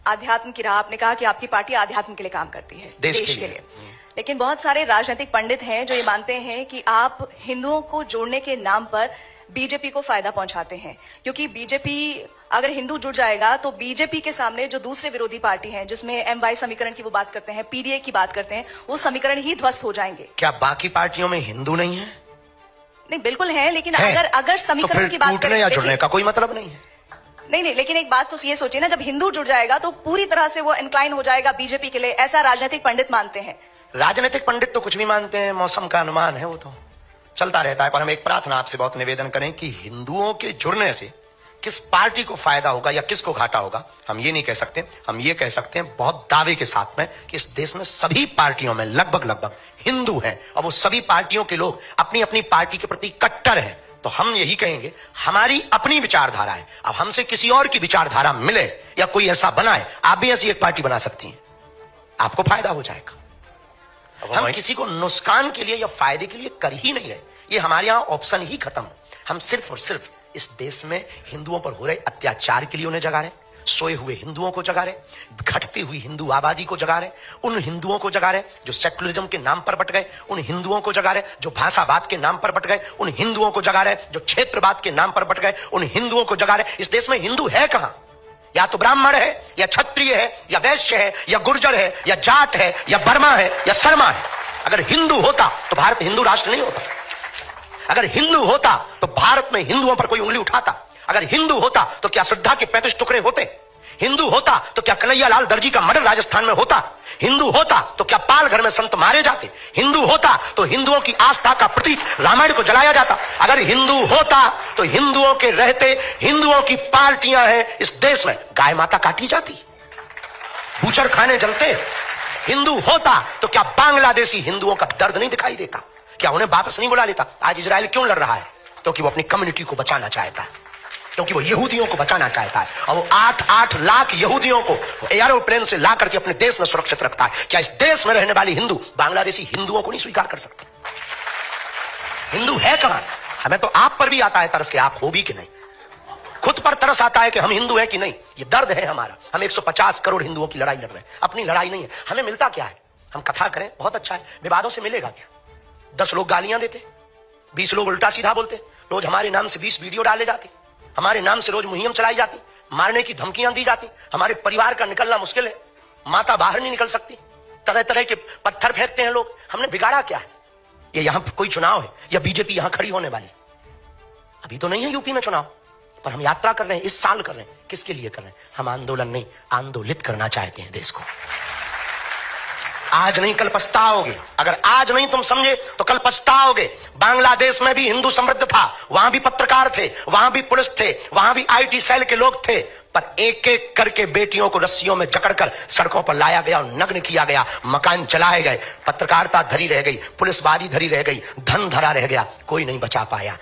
आध्यात्म की राह, आपने कहा कि आपकी पार्टी आध्यात्म के लिए काम करती है, देश के लिए। लेकिन बहुत सारे राजनीतिक पंडित हैं जो ये मानते हैं कि आप हिंदुओं को जोड़ने के नाम पर बीजेपी को फायदा पहुंचाते हैं, क्योंकि बीजेपी अगर हिंदू जुड़ जाएगा तो बीजेपी के सामने जो दूसरे विरोधी पार्टी हैं, जिसमें MY समीकरण की वो बात करते हैं, PDA की बात करते हैं, वो समीकरण ही ध्वस्त हो जाएंगे। क्या बाकी पार्टियों में हिंदू नहीं है? नहीं, बिल्कुल है, लेकिन अगर समीकरण तो की बात करें या जुड़ने का कोई मतलब नहीं है। नहीं, लेकिन एक बात तो ये सोचिए ना, जब हिंदू जुड़ जाएगा तो पूरी तरह से वो इंक्लाइन हो जाएगा बीजेपी के लिए, ऐसा राजनीतिक पंडित मानते हैं। राजनीतिक पंडित तो कुछ भी मानते हैं, मौसम का अनुमान है, वो तो चलता रहता है। पर हम एक प्रार्थना आपसे बहुत निवेदन करें कि हिंदुओं के जुड़ने से किस पार्टी को फायदा होगा या किसको घाटा होगा, हम ये नहीं कह सकते। हम ये कह सकते हैं बहुत दावे के साथ में कि इस देश में सभी पार्टियों में लगभग हिंदू हैं, और वो सभी पार्टियों के लोग अपनी अपनी पार्टी के प्रति कट्टर हैं। तो हम यही कहेंगे, हमारी अपनी विचारधारा है। अब हमसे किसी और की विचारधारा मिले या कोई ऐसा बनाए, आप भी ऐसी एक पार्टी बना सकती हैं, आपको फायदा हो जाएगा। हम किसी को नुकसान के लिए या फायदे के लिए कर ही नहीं रहे, ये हमारे यहां ऑप्शन ही खत्म। हम सिर्फ और सिर्फ इस देश में हिंदुओं पर हो रहे अत्याचार के लिए उन्हें जगा रहे, सोए हुए हिंदुओं को जगा रहे, घटती हुई हिंदू आबादी को जगा रहे, उन हिंदुओं को जगा रहे जो सेकुलरिज्म के नाम पर बट गए, उन हिंदुओं को जगा रहे जो भाषावाद के नाम पर बट गए, उन हिंदुओं को जगा रहे जो क्षेत्रवाद के नाम पर बट गए, उन हिंदुओं को जगा रहे। इस देश में हिंदू है कहां? या तो ब्राह्मण है, या क्षत्रिय है, या वैश्य है, या गुर्जर है, या जाट है, या बर्मा है, या शर्मा है। अगर हिंदू होता तो भारत हिंदू राष्ट्र नहीं होता। अगर हिंदू होता तो भारत में हिंदुओं पर कोई उंगली उठाता। अगर हिंदू होता तो क्या श्रद्धा के 35 टुकड़े होते? हिंदू होता तो क्या कन्हैयालाल दर्जी का मर्डर राजस्थान में होता? हिंदू होता तो क्या पाल घर में संत मारे जाते? हिंदू होता तो हिंदुओं की आस्था का प्रतीक रामायण को जलाया जाता। अगर हिंदू होता तो हिंदुओं के रहते हिंदुओं की पार्टियां हैं इस देश में गाय माता काटी जाती, बूचड़ खाने जलते। हिंदू होता तो क्या बांग्लादेशी हिंदुओं का दर्द नहीं दिखाई देता? क्या उन्हें वापस नहीं बुला लेता? आज इजराइल क्यों लड़ रहा है? क्योंकि वो अपनी कम्युनिटी को बचाना चाहता है, क्योंकि वो यहूदियों को बचाना चाहता है, और वो 8-8 लाख यहूदियों को एयरोप्लेन से ला करके अपने देश में सुरक्षित रखता है। क्या इस देश में रहने वाले हिंदू बांग्लादेशी हिंदुओं को नहीं स्वीकार कर सकते? हिंदू है कहां? हमें तो आप पर भी आता है तरस के आप हो भी कि नहीं, खुद पर तरस आता है कि हम हिंदू हैं कि नहीं। ये दर्द है हमारा। हम 150 करोड़ हिंदुओं की लड़ाई लड़ रहे हैं, अपनी लड़ाई नहीं है। हमें मिलता क्या है? हम कथा करें, बहुत अच्छा है, विवादों से मिलेगा क्या? 10 लोग गालियां देते, 20 लोग उल्टा सीधा बोलते, रोज हमारे नाम से 20 वीडियो डाले जाते, हमारे नाम से रोज मुहिम चलाई जाती, मारने की धमकियां दी जाती, हमारे परिवार का निकलना मुश्किल है, माता बाहर नहीं निकल सकती, तरह तरह के पत्थर फेंकते हैं लोग। हमने बिगाड़ा क्या है? ये यहां कोई चुनाव है या बीजेपी यहां खड़ी होने वाली? अभी तो नहीं है यूपी में चुनाव, पर हम यात्रा कर रहे हैं, इस साल कर रहे हैं। किसके लिए कर रहे हैं? हम आंदोलन नहीं, आंदोलित करना चाहते हैं देश को। आज नहीं कल पछताओगे। अगर आज नहीं तुम समझे तो कल पछताओगे। बांग्लादेश में भी हिंदू समृद्ध था, वहां भी पत्रकार थे, वहां भी पुलिस थे, वहां भी IT सेल के लोग थे, पर एक एक करके बेटियों को रस्सियों में जकड़कर सड़कों पर लाया गया और नग्न किया गया, मकान जलाए गए, पत्रकारिता धरी रह गई, पुलिसवादी धरी रह गई, धन धरा रह गया, कोई नहीं बचा पाया।